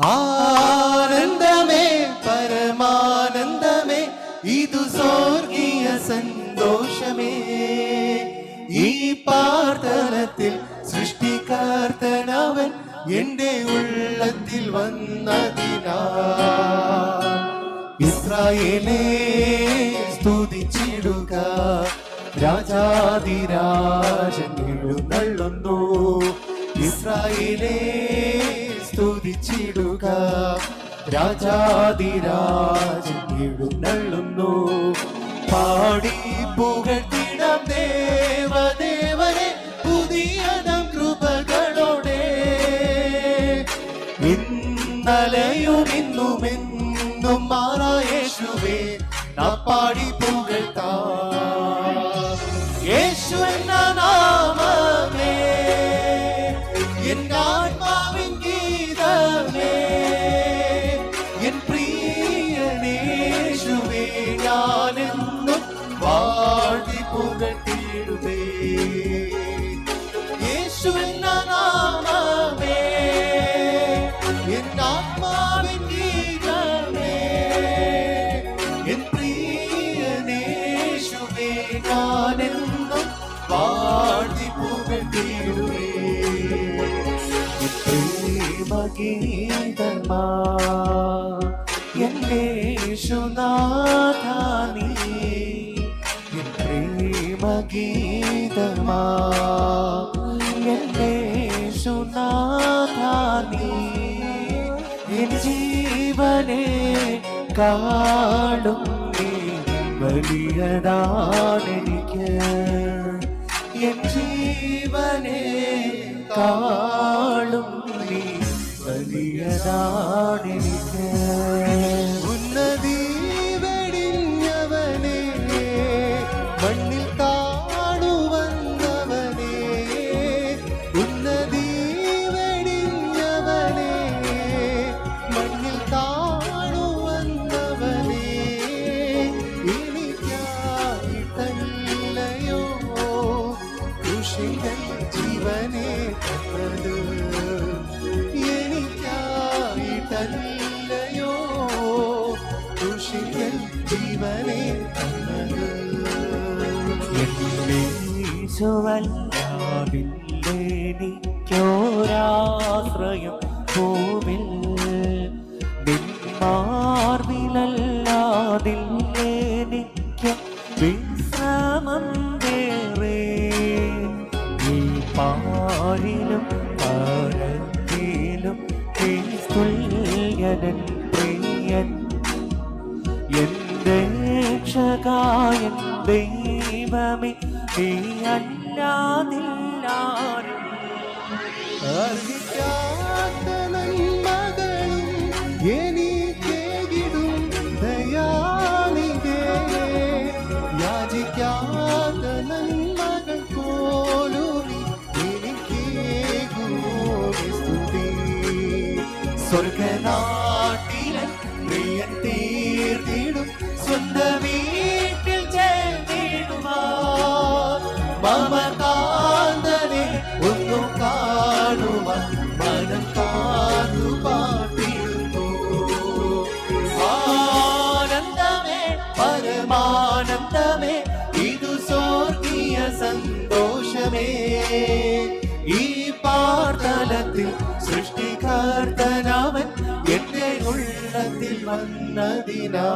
ആനന്ദമേ പരമാനന്ദമേ ഇതു സ്വർഗീയ സന്തോഷമേ. ഈ പ്രാർത്ഥനത്തിൽ സൃഷ്ടികർത്തനവൻ എന്റെ ഉള്ളത്തിൽ വന്നതിനാ. ഇസ്രായേലേ സ്തുതിച്ചിടുക, രാജാധിരാജൻ എഴുന്നള്ളുന്നു. ഇസ്രായേലേ സ്തുതിച്ചിടുക, രാജാധിരാജൻ എഴുന്നള്ളുന്നു. പാടി പുകഴ്ത്തിടാം ദേവദേവനെ പുതിയതം കൃപകളോടെ. ഇന്നലെയും ഇന്നുമെന്നും മാറാ യേശുവേ നാം പാടി പുകഴ്ത്താം. യേശു എന്ന നാമമേ എൻ ആത്മാവിൻ ഗീതമേ, എൻ പ്രിയനേശുവേ ഞാനെന്നും വാഴ്ത്തി പുകഴ്ത്തിടുവേ. യേശു എന്ന നാമമേ എൻ ആത്മാവിൻ ഗീതമേ, എൻ പ്രിയനേശുവേ ഞാനെന്നും വാഴ്ത്തി പുകഴ്ത്തിടുവേ. പ്രേമഗീതമാ എന്റെ യേശുനാഥാ നീ, പ്രേമഗീതമാ എന്റെ യേശുനാഥാ നീ. എൻ ജീവനെ കാളും നീ വലിയതാണെനിക്ക്. എൻ ജീവനെ കാളും നീ വലിയതാണെനിക്ക്. ഉന്നതി വെടിഞ്ഞവനെ മണ്ണിൽ കാണുവന്നവനെ, ഉന്നതി വെടിഞ്ഞവനെ മണ്ണിൽ കാണുവന്നവനെ, എനിക്കായിട്ടല്ലയോ കൃഷികൾ ജീവനെ തന്നത്, എനിക്കായിട്ടല്ലയോ കൃഷികൾ ജീവനെ തന്നത്. എനിക്കൊരാശ്രയം ഭൂമിൽ നിന്മാർവിലല്ലാതില്ലെനിക്ക് വിശ്രമം വേറെ. ഈ പാരിലും പരത്തിലും തുല്യനൻ പ്രിയൻ, എന്റെ രക്ഷകായൻ ദൈവമേ നീ അല്ലാതില്ലാരും. അർഹിക്കാത്ത നന്മകളും എനിക്കേകിടും ദയാനിധേ, യാചിക്കാത്ത നന്മകൾ പോലും എനിക്കേകുമോ സ്തുതി. സ്വർഗനാട്ടിലെ പ്രിയൻ തീർത്തിടും സ്വന്ത വീട്ടിൽ ചേർന്നിടുവാൻ, മമകാന്തനെ ഒന്നു കാണുവാൻ മനം കാത്തു പാട്ടിടുന്നു. ആനന്ദമേ പരമാനന്ദമേ ഇതു സ്വർഗീയ സന്തോഷമേ. ഈ പാർത്തലത്തിൽ സൃഷ്ടികർത്തനവൻ എന്റെ ഉള്ളത്തിൽ വന്നതിനാ.